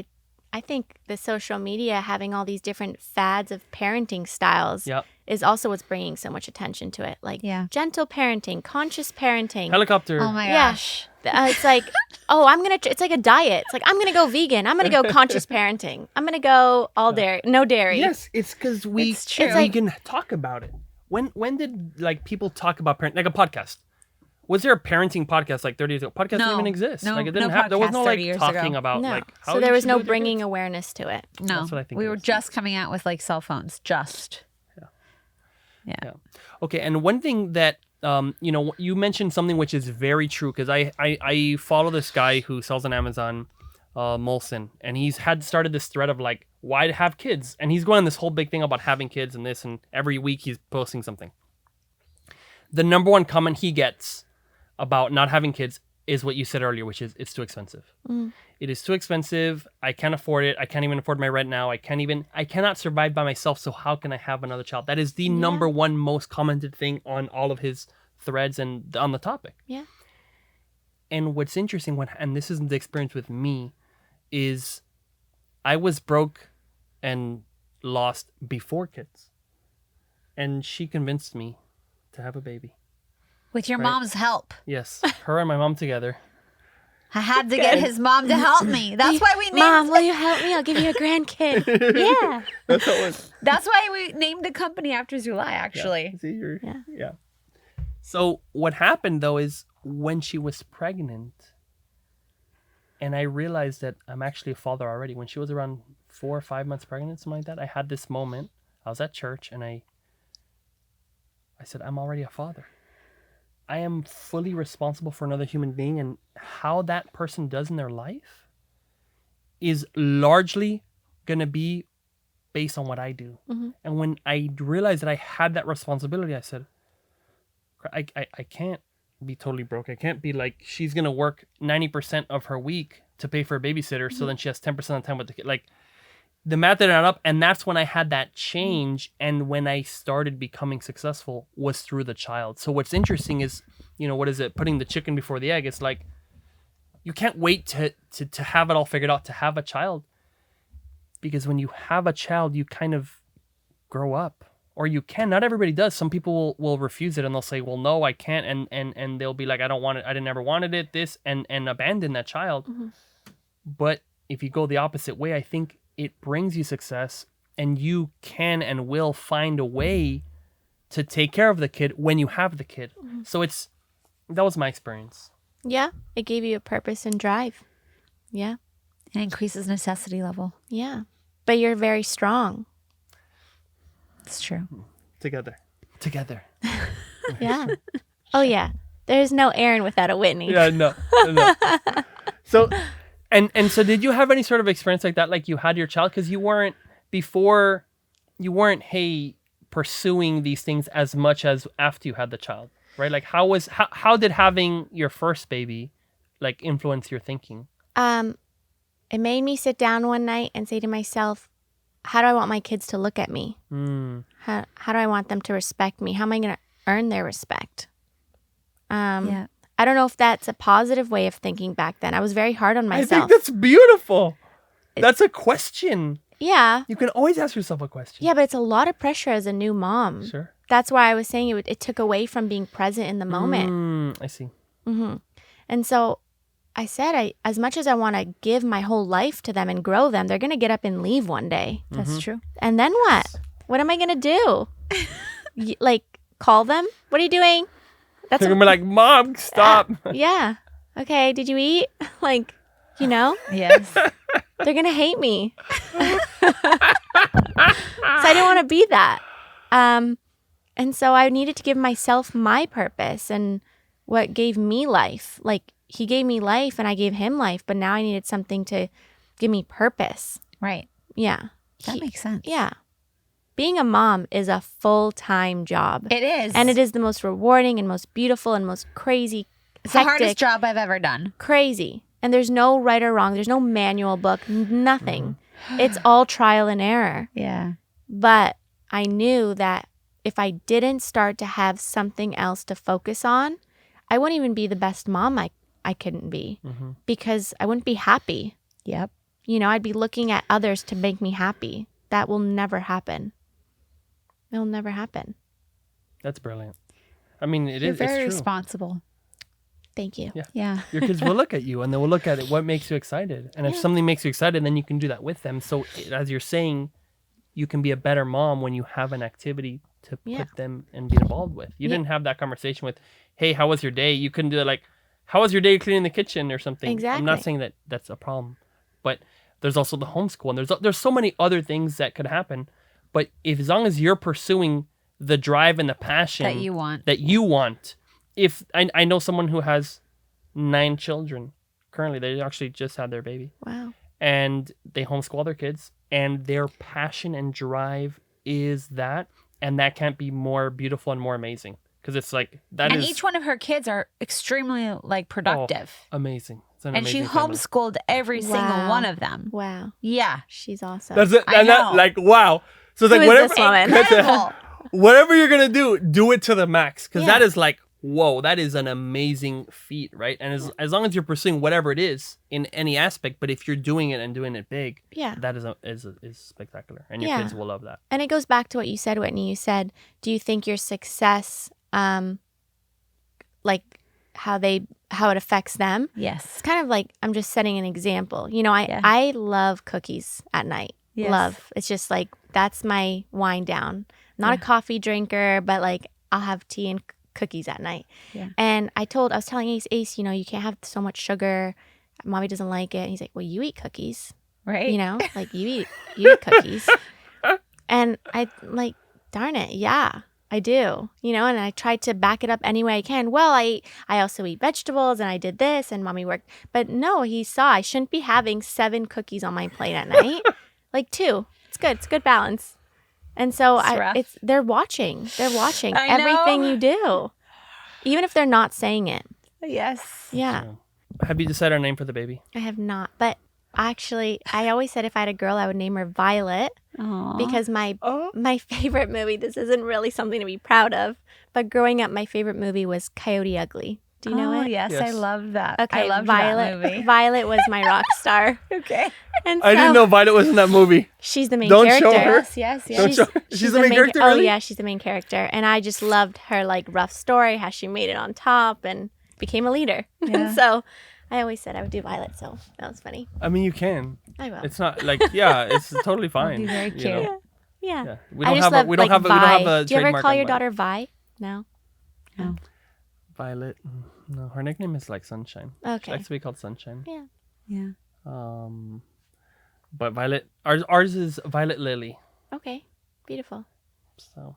I think the social media having all these different fads of parenting styles Yep. is also what's bringing so much attention to it. Like gentle parenting, conscious parenting. Helicopter. Oh my gosh. It's like, it's like a diet. It's like, I'm going to go vegan. I'm going to go conscious parenting. I'm going to go all dairy, no dairy. Yes, it's because we can talk about it. When did like people talk about parenting, like a podcast? Was there a parenting podcast like 30 years ago? Podcast didn't even exist. No, like it didn't no have. There was no like talking ago. about No. like. How So there you was should no do it with your bringing kids. awareness to it. No, That's what I think we it were is. just coming out with like cell phones. Yeah. Okay, and one thing that you mentioned something which is very true because I follow this guy who sells on Amazon, Molson, and he's started this thread of like why to have kids, and he's going on this whole big thing about having kids and this, and every week he's posting something. The number one comment he gets about not having kids is what you said earlier, which is it's too expensive. It is too expensive. I can't afford it. I can't even afford my rent now. I cannot survive by myself. So how can I have another child? That is the number one most commented thing on all of his threads and on the topic. Yeah. And what's interesting, and this isn't the experience with me, is I was broke and lost before kids. And she convinced me to have a baby. With your mom's help. Yes, her and my mom together. I had to get his mom to help me. That's why we named Mom, will you help me? I'll give you a grandkid. Yeah. That's why we named the company after Zulai, actually. Yeah. So what happened though is when she was pregnant, and I realized that I'm actually a father already. When she was around 4 or 5 months pregnant, something like that, I had this moment. I was at church and I said, I'm already a father. I am fully responsible for another human being, and how that person does in their life is largely going to be based on what I do. Mm-hmm. And when I realized that I had that responsibility, I said, I can't be totally broke. I can't be like, she's going to work 90% of her week to pay for a babysitter, so then she has 10% of the time with the kid. Like, the math didn't add up, and that's when I had that change, and when I started becoming successful was through the child. So what's interesting is, what is it? Putting the chicken before the egg. It's like you can't wait to have it all figured out to have a child, because when you have a child, you kind of grow up, or you can. Not everybody does. Some people will refuse it, and they'll say, "Well, no, I can't," and they'll be like, "I don't want it. I never wanted it." This and abandon that child. Mm-hmm. But if you go the opposite way, I think it brings you success, and you can and will find a way to take care of the kid when you have the kid. Mm-hmm. So that was my experience. Yeah. It gave you a purpose and drive. Yeah. It increases necessity level. Yeah. But you're very strong. It's true. Together. Yeah. Oh, yeah. There's no Aaron without a Whitney. Yeah, no. So, and so did you have any sort of experience like that? Like you had your child, because you weren't pursuing these things as much as after you had the child, right? Like how did having your first baby like influence your thinking? It made me sit down one night and say to myself, how do I want my kids to look at me? How do I want them to respect me? How am I going to earn their respect? I don't know if that's a positive way of thinking back then. I was very hard on myself. I think that's beautiful. That's a question. Yeah. You can always ask yourself a question. Yeah, but it's a lot of pressure as a new mom. Sure. That's why I was saying it took away from being present in the moment. I see. Mm-hmm. And so I said, as much as I want to give my whole life to them and grow them, they're going to get up and leave one day. That's true. And then what? What am I going to do? Call them? What are you doing? They're going to be like, Mom, stop. Yeah. Okay. Did you eat? Yes. They're going to hate me. So I didn't want to be that. And so I needed to give myself my purpose and what gave me life. Like, he gave me life and I gave him life, but now I needed something to give me purpose. Right. Yeah. That makes sense. Yeah. Being a mom is a full-time job. It is. And it is the most rewarding and most beautiful and most crazy, It's the hardest job I've ever done. Crazy. And there's no right or wrong. There's no manual book, nothing. It's all trial and error. Yeah. But I knew that if I didn't start to have something else to focus on, I wouldn't even be the best mom I couldn't be, because I wouldn't be happy. Yep. I'd be looking at others to make me happy. That will never happen. It'll never happen. That's brilliant. I mean, You're it's very true. responsible. Thank you. Yeah. Your kids will look at you and they will look at it. What makes you excited? And if something makes you excited, then you can do that with them. So as you're saying, you can be a better mom when you have an activity to put them and be involved with. You didn't have that conversation with, hey, how was your day? You couldn't do it like, how was your day cleaning the kitchen or something? Exactly. I'm not saying that that's a problem, but there's also the homeschool and there's so many other things that could happen. But as long as you're pursuing the drive and the passion That you want. if I know someone who has 9 children currently, they actually just had their baby. Wow. And they homeschool their kids, and their passion and drive is that, and that can't be more beautiful and more amazing, because it's like that And is each one of her kids are extremely like productive. amazing. It's an And she amazing family. homeschooled every single Wow. one of them. Wow. Yeah. She's awesome. That's it. I And that, know. like, wow. So it's Who like is whatever, this woman? Incredible. whatever you're gonna do it to the max, because Yeah. that is like, whoa, that is an amazing feat, right? And as long as you're pursuing whatever it is in any aspect, but if you're doing it and doing it big, Yeah. that is spectacular, and your Yeah. kids will love that. And it goes back to what you said, Whitney. You said, do you think your success, like how it affects them? Yes. It's kind of like, I'm just setting an example. Yeah. I love cookies at night. Yes. Love. It's just like, that's my wind down. Not a coffee drinker, but like I'll have tea and cookies at night. Yeah. And I was telling Ace, you can't have so much sugar. Mommy doesn't like it. And he's like, well, you eat cookies, Right. like you eat cookies. And I like, darn it. Yeah, I do, and I tried to back it up any way I can. Well, I also eat vegetables and I did this and Mommy worked. But no, he saw I shouldn't be having 7 cookies on my plate at night. Like 2. It's good. It's good balance. And so rough. they're watching. They're watching I everything know. you do, even if they're not saying it. Yes. Yeah, Have you decided a name for the baby? I have not. But actually, I always said if I had a girl, I would name her Violet Aww. because my favorite movie. This isn't really something to be proud of, but growing up, my favorite movie was Coyote Ugly. Do you know it? Yes, I Yes. love that. Okay, I loved Violet. that movie. Violet was my rock star, Okay. and I didn't so know Violet was in that movie. she's the main Don't character. show her. Yes. Don't show- she's the main character, Oh really? yeah, she's the main character, and I just loved her like rough story, how she made it on top and became a leader. Yeah. So I always said I would do Violet, so that was funny. I mean, you can. I will. It's not like, yeah, it's totally fine. be very you cute. know? Yeah. Yeah. We I don't just have a love, we don't like, have a we don't have Vi. a Do you ever trademark call on your Violet. daughter Vi? No. No. Violet? No, her nickname is like Sunshine. She Okay. likes to be called Sunshine. Yeah. Yeah. But Violet, ours is Violet Lily. Okay. Beautiful. So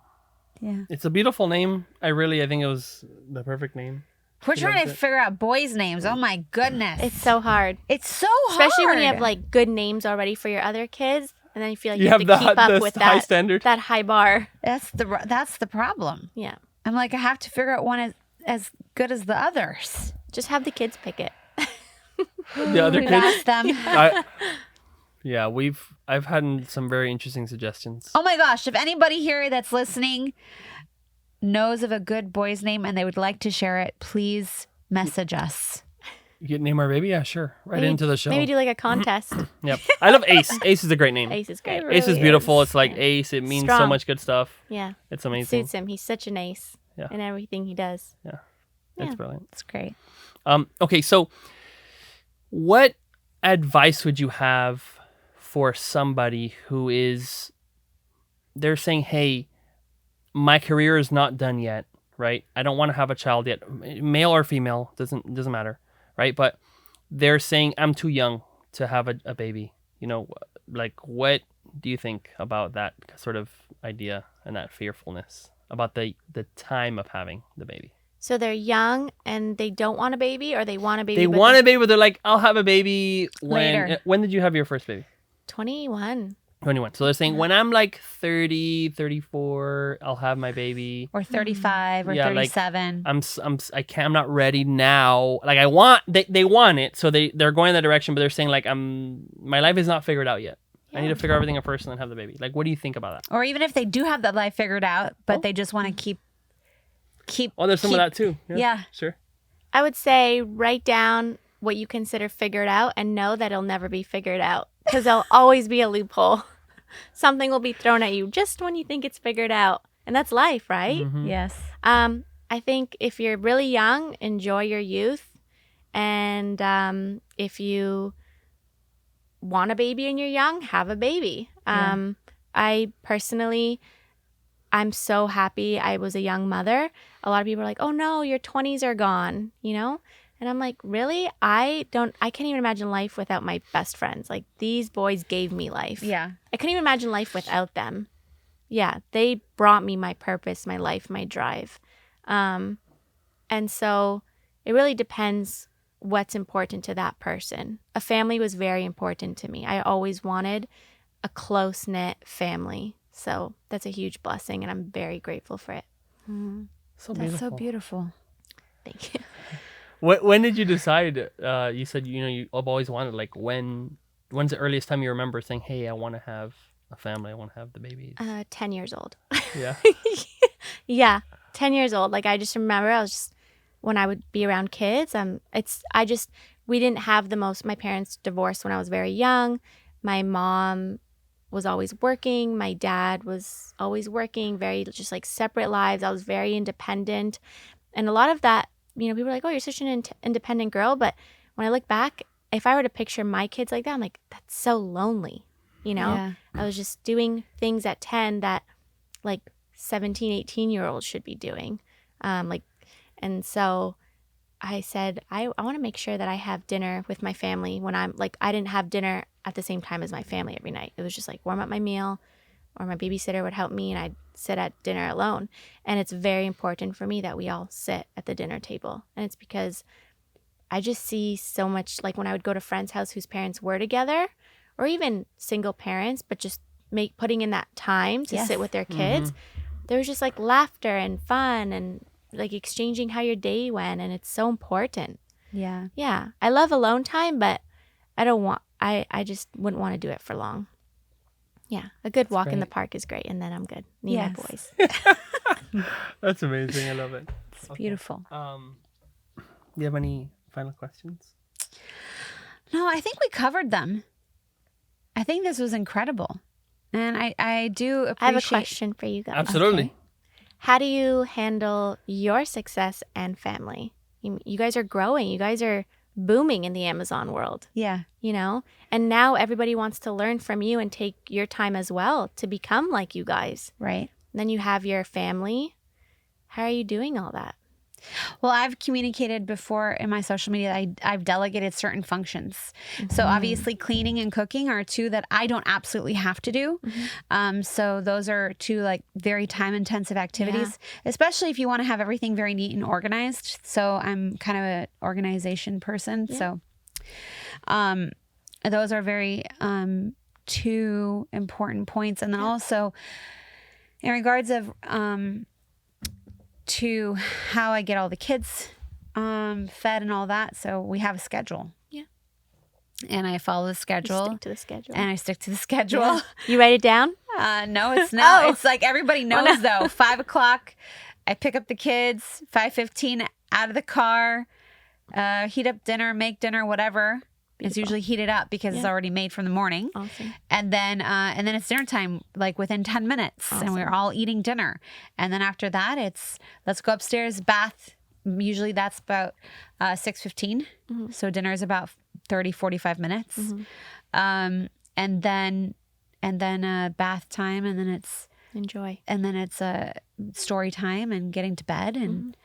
Yeah. it's a beautiful name. I think it was the perfect name. We're She trying loves to it. figure out boys' names. Oh my goodness. It's so hard, It's so hard. especially when you have like good names already for your other kids, and then you feel like You you have have to the keep up the with high that standard. that high bar. that's the problem. Yeah. I'm like, I have to figure out one as good as the others. Just have the kids pick it. The other We've kids. asked them. Yeah, I've had some very interesting suggestions. Oh my gosh, if anybody here that's listening knows of a good boy's name and they would like to share it, please message us. You can name our baby? Yeah, sure. Right Maybe- into the show. Maybe do like a contest. Yep. I love Ace. Ace is a great name. Ace is great. Ace is really beautiful. is. It's like Ace. It means so Strong. much good stuff. Yeah. It's amazing. Suits him. He's such an ace Yeah. in everything he does. It's Yeah. brilliant. It's great. Okay, so what advice would you have for somebody who they're saying, hey, my career is not done yet, right? I don't want to have a child yet, male or female, doesn't matter, right? But they're saying I'm too young to have a baby. Like what do you think about that sort of idea and that fearfulness about the time of having the baby? So they're young and they don't want a baby, or they want a baby. They but want a baby, but they're like, I'll have a baby Later. when did you have your first baby? 21. 21. So they're saying when I'm like 30, 34, I'll have my baby. Or 35 or Yeah, like, 37. I'm not ready now. Like they want it, so they're going that direction, but they're saying like my life is not figured out yet. I need to figure everything out first and then have the baby. Like, what do you think about that? Or even if they do have that life figured out, but they just want to keep Oh, there's some of that too. Yeah. Sure. I would say write down what you consider figured out and know that it'll never be figured out. because there'll always be a loophole. Something will be thrown at you just when you think it's figured out. And that's life, right? Yes. I think if you're really young, enjoy your youth. And if you want a baby and you're young, have a baby. I personally, I'm so happy I was a young mother. A lot of people are like, oh no, your 20s are gone, you know? And I'm like, really? I can't even imagine life without my best friends. Like, these boys gave me life. Yeah. I couldn't even imagine life without them. Yeah, they brought me my purpose, my life, my drive. And so it really depends what's important to that person. A family was very important to me. I always wanted a close-knit family. So that's a huge blessing, and I'm very grateful for it. So That's beautiful. so beautiful. Thank you. When did you decide? You said you've always wanted. Like, when's the earliest time you remember saying, "Hey, I want to have a family. I want to have the babies." 10 years old. Yeah. Yeah, 10 years old. Like, I just remember when I would be around kids, we didn't have my parents divorced when I was very young. My mom was always working. My dad was always working, very just like separate lives. I was very independent. And a lot of that, people are like, oh, you're such an independent girl. But when I look back, if I were to picture my kids like that, I'm like, that's so lonely. Yeah. I was just doing things at 10 that like 17, 18-year-olds should be doing. And so I said, I want to make sure that I have dinner with my family when I'm like, I didn't have dinner at the same time as my family every night. It was just like warm up my meal, or my babysitter would help me and I'd sit at dinner alone. And it's very important for me that we all sit at the dinner table. And it's because I just see so much, like when I would go to friends' house whose parents were together, or even single parents, but just putting in that time to sit with their kids. There was just like laughter and fun and like exchanging how your day went, and it's so important. Yeah. Yeah. I love alone time, but I just wouldn't want to do it for long. Yeah. A good walk in the park is great, and then I'm good. Me and my boys. That's amazing. I love it. It's beautiful. Do you have any final questions? No, I think we covered them. I think this was incredible. And I do appreciate... I have a question for you guys. Absolutely. Okay. How do you handle your success and family? You guys are growing. You guys are booming in the Amazon world. Yeah. And now everybody wants to learn from you and take your time as well to become like you guys. Right. And then you have your family. How are you doing all that? Well, I've communicated before in my social media. I've delegated certain functions. So obviously cleaning and cooking are two that I don't absolutely have to do. So those are two like very time intensive activities, especially if you want to have everything very neat and organized. So I'm kind of an organization person. So those are very two important points. And then also in regards of to how I get all the kids fed and all that. So we have a schedule. Yeah. And I follow the schedule. You stick to the schedule. And I stick to the schedule. Yeah. You write it down? No, it's not. It's like everybody knows though. 5 o'clock, I pick up the kids. 5:15, out of the car, heat up dinner, make dinner, whatever. Beautiful. It's usually heated up because it's already made from the morning. Awesome. And then it's dinner time, like within 10 minutes. Awesome. And we're all eating dinner. And then after that, it's let's go upstairs, bath. Usually that's about 6:15. So dinner is about 30, 45 minutes. And then bath time, and then it's enjoy. And then it's story time and getting to bed, and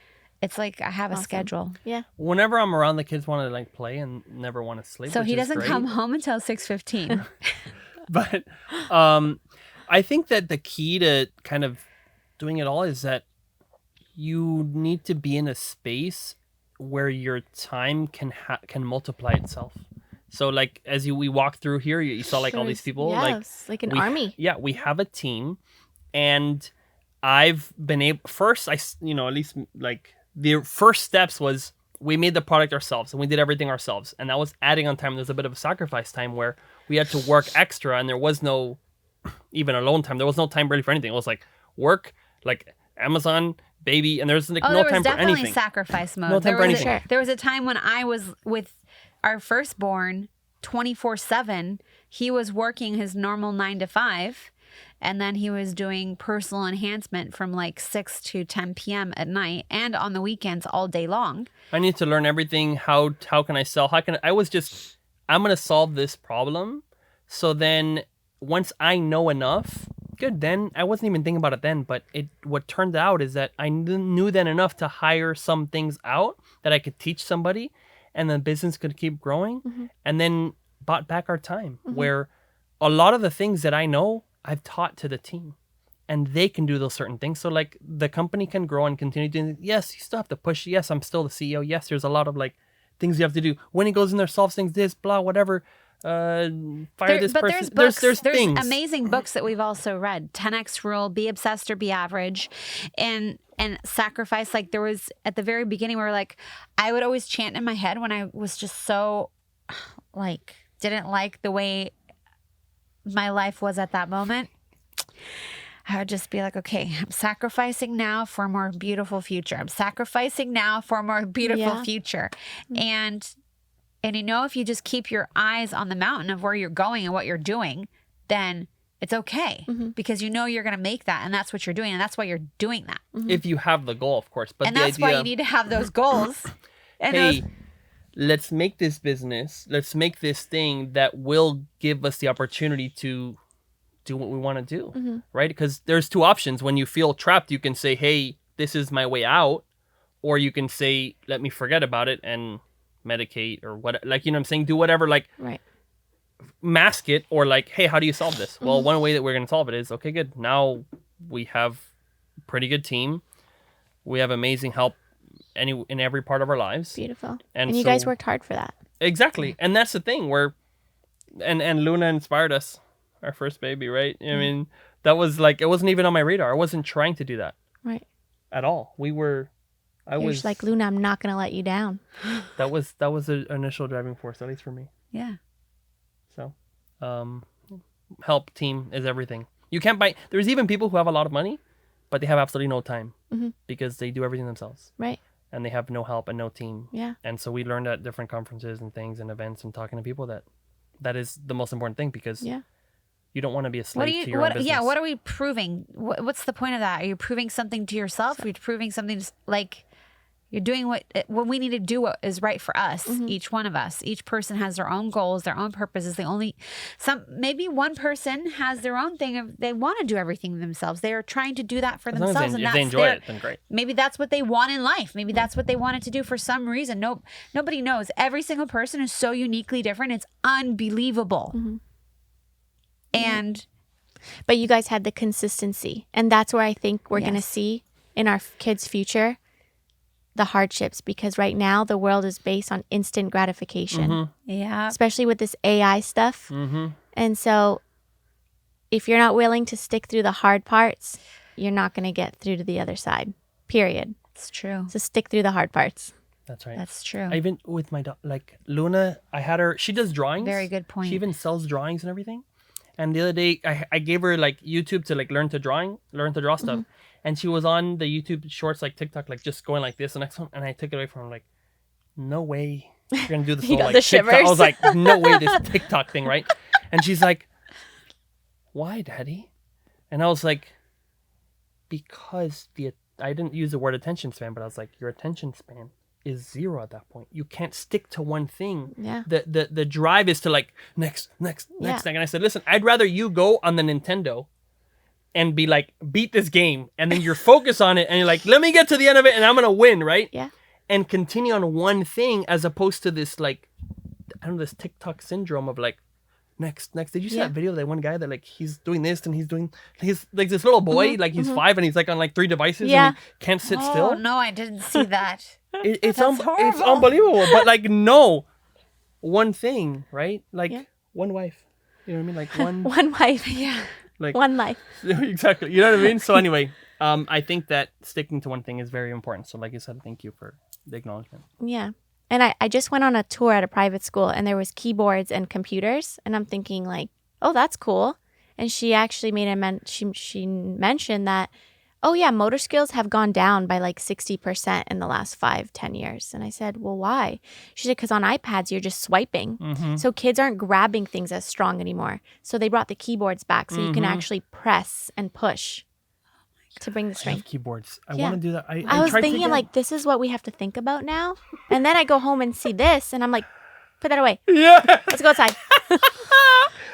it's like I have a schedule. Yeah. Whenever I'm around, the kids want to like play and never want to sleep. So he doesn't come home until 6:15. But I think that the key to kind of doing it all is that you need to be in a space where your time can multiply itself. So like as we walk through here, you saw like all these people. Yes, like an army. Yeah, we have a team, and I've been able at least like the first steps was we made the product ourselves and we did everything ourselves, and that was adding on time. There's a bit of a sacrifice time where we had to work extra, and there was no even alone time. There was no time really for anything. It was like work, like Amazon, baby, and there's like no time for anything. There was definitely sacrifice mode. No time for anything. There was a time when I was with our firstborn 24/7. He was working his normal 9 to 5, and then he was doing personal enhancement from like 6 to 10 p.m. at night and on the weekends all day long. I need to learn everything. How can I sell? I'm going to solve this problem. So then once I know enough, good, then I wasn't even thinking about it then, but what turned out is that I knew then enough to hire some things out that I could teach somebody, and the business could keep growing, and then bought back our time, where a lot of the things that I know, I've taught to the team, and they can do those certain things. So like the company can grow and continue doing, yes, you still have to push. Yes, I'm still the CEO. Yes, there's a lot of like things you have to do. When he goes in there, solves things, this, blah, whatever. Fire this person. There's There's things. amazing books that we've also read. 10X Rule, Be Obsessed or Be Average, and Sacrifice. Like there was at the very beginning where like I would always chant in my head when I was just so like didn't like the way my life was at that moment. I would just be like, okay, I'm sacrificing now for a more beautiful future. I'm sacrificing now for a more beautiful future. And you know, if you just keep your eyes on the mountain of where you're going and what you're doing, then it's okay because you know you're going to make that, and that's what you're doing, and that's why you're doing that. If you have the goal, of course. But and that's why you need to have those goals. And let's make this business. Let's make this thing that will give us the opportunity to do what we want to do, right? Because there's two options. When you feel trapped, you can say, hey, this is my way out. Or you can say, let me forget about it and medicate or what, like, you know what I'm saying? Do whatever, like, mask it, or like, hey, how do you solve this? Well, one way that we're going to solve it is, okay, good. Now we have a pretty good team. We have amazing help in every part of our lives. Beautiful. And you guys worked hard for that. Exactly. And that's the thing where, and Luna inspired us, our first baby, right? I mean, that was like, it wasn't even on my radar. I wasn't trying to do that. Right. At all. I was just like, Luna, I'm not going to let you down. That was the initial driving force, at least for me. Yeah. So, help team is everything. You can't buy. There's even people who have a lot of money, but they have absolutely no time because they do everything themselves. Right. And they have no help and no team. Yeah. And so we learned at different conferences and things and events and talking to people that is the most important thing, because you don't want to be a slave to your own business. Yeah. What are we proving? What's the point of that? Are you proving something to yourself? Are you proving something like you're doing what we need to do what is right for us, each one of us. Each person has their own goals, their own purposes. Maybe one person has their own thing of they want to do everything themselves. They are trying to do that for themselves. If they enjoy it, then great. Maybe that's what they want in life. Maybe that's what they wanted to do for some reason. Nobody knows. Every single person is so uniquely different. It's unbelievable. But you guys had the consistency, and that's where I think we're going to see in our kids' future the hardships, because right now the world is based on instant gratification. Yeah. Especially with this AI stuff. And so if you're not willing to stick through the hard parts, you're not going to get through to the other side. Period. It's true. So stick through the hard parts. That's right. That's true. I even with my like Luna, I had her. She does drawings. Very good point. She even sells drawings and everything. And the other day, I gave her like YouTube to like learn to draw stuff. And she was on the YouTube shorts, like TikTok, like just going like this. The next one, and I took it away from her. I'm like, no way you're gonna do this whole like TikTok. I was like, no way, this TikTok thing, right? And she's like, why, Daddy? And I was like, because I didn't use the word attention span, but I was like, your attention span is 0 at that point. You can't stick to one thing. Yeah. The drive is to like next. And I said, listen, I'd rather you go on the Nintendo and be like, beat this game, and then you're focused on it, and you're like, let me get to the end of it, and I'm gonna win, right? Yeah. And continue on one thing, as opposed to this like, I don't know, this TikTok syndrome of like, next. Did you see that video of that one guy that like he's doing this and he's like this little boy, like he's 5 and he's like on like 3 devices and he can't sit still? Oh no, I didn't see that. It's unbelievable. But like, no, one thing, right? Like one wife. You know what I mean? Like one wife. Yeah. Like one life. Exactly. You know what I mean? So anyway, I think that sticking to one thing is very important. So like you said, thank you for the acknowledgement. Yeah. And I just went on a tour at a private school, and there was keyboards and computers, and I'm thinking like, oh, that's cool. And she actually made she mentioned that oh yeah, motor skills have gone down by like 60% in the last 5-10 years. And I said, well, why? She said, because on iPads, you're just swiping. Mm-hmm. So kids aren't grabbing things as strong anymore. So they brought the keyboards back so you can actually press and push to bring the I strength. have keyboards. I Yeah. want to do that. I was tried to thinking, get- like, this is what we have to think about now. And then I go home and see this, and I'm like, put that away. Yeah. Let's go outside.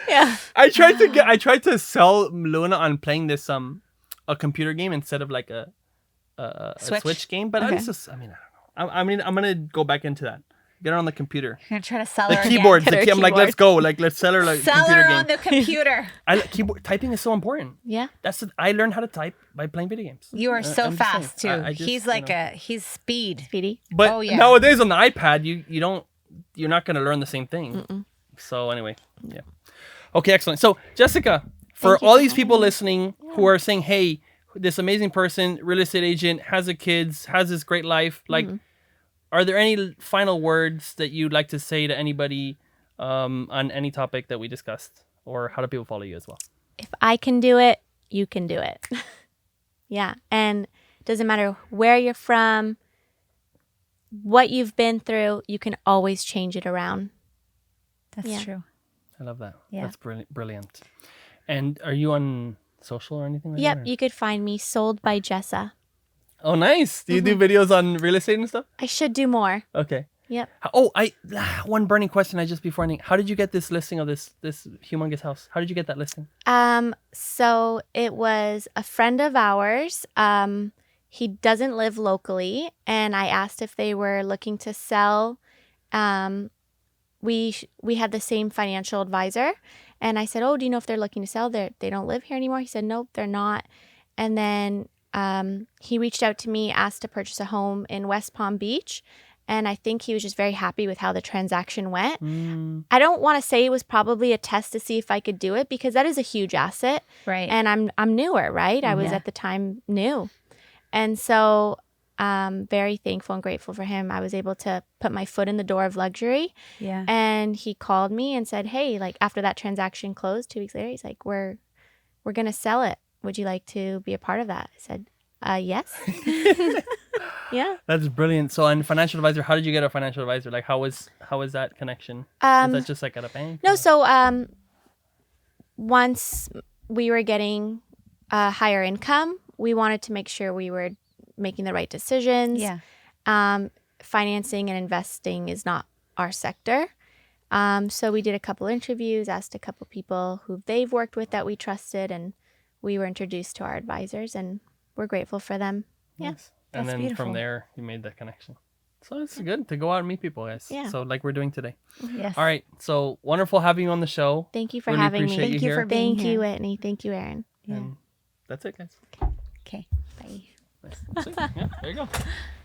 Yeah. I tried to sell Luna on playing this a computer game instead of like a Switch game, but Okay. it's just I don't know. I'm gonna go back into that. Get her on the computer. You're gonna try to sell The her keyboards. Get her I'm like, keyboard. let's go. Like, let's sell her like Sell computer her game. on the computer. Keyboard typing is so important. Yeah. I learned how to type by playing video games. You are so I'm just saying. fast too. I just, He's like he's speed. Speedy. But Oh, yeah. nowadays on the iPad, you're not gonna learn the same thing. So anyway, yeah. Okay, excellent. So Jessica, for Thank you all for these people having me. listening who are saying, "Hey, this amazing person, real estate agent, has a kids, has this great life," like, are there any final words that you'd like to say to anybody on any topic that we discussed, or how do people follow you as well? If I can do it, you can do it. Yeah. And it doesn't matter where you're from, what you've been through, you can always change it around. That's Yeah. true. I love that. Yeah. That's brilliant. And are you on social or anything like Yep. that? You could find me sold by Jessa. Oh, nice. Do you do videos on real estate and stuff? I should do more. Okay. Yep. Oh, one burning question before ending. How did you get this listing of this humongous house? How did you get that listing? So it was a friend of ours. He doesn't live locally, and I asked if they were looking to sell. We had the same financial advisor, and I said, "Oh, do you know if they're looking to sell? They don't live here anymore." He said, "Nope, they're not." And then he reached out to me, asked to purchase a home in West Palm Beach. And I think he was just very happy with how the transaction went. I don't want to say it was probably a test to see if I could do it, because that is a huge asset. Right. And I'm newer, right? I was Yeah. at the time new. And so very thankful and grateful for him. I was able to put my foot in the door of luxury. Yeah. And he called me and said, "Hey, like after that transaction closed 2 weeks later, he's like, we're going to sell it. Would you like to be a part of that?" I said, yes. Yeah. That's brilliant. So, on financial advisor, how did you get a financial advisor? Like, how was that connection? Was that just like at a bank? No, so once we were getting a higher income, we wanted to make sure we were making the right decisions. Yeah. Financing and investing is not our sector. So we did a couple interviews, asked a couple people who they've worked with that we trusted, and we were introduced to our advisors, and we're grateful for them. Yeah. Nice. And That's then beautiful. from there, you made that connection. So it's good to go out and meet people, guys. Yeah. So like we're doing today. Yes. All right. So wonderful having you on the show. Thank you for Really having appreciate me. you Thank you here. for being Thank here. you, Whitney. Thank you, Aaron. Yeah. And that's it, guys. Okay. Bye. Nice. That's it. Yeah, there you go.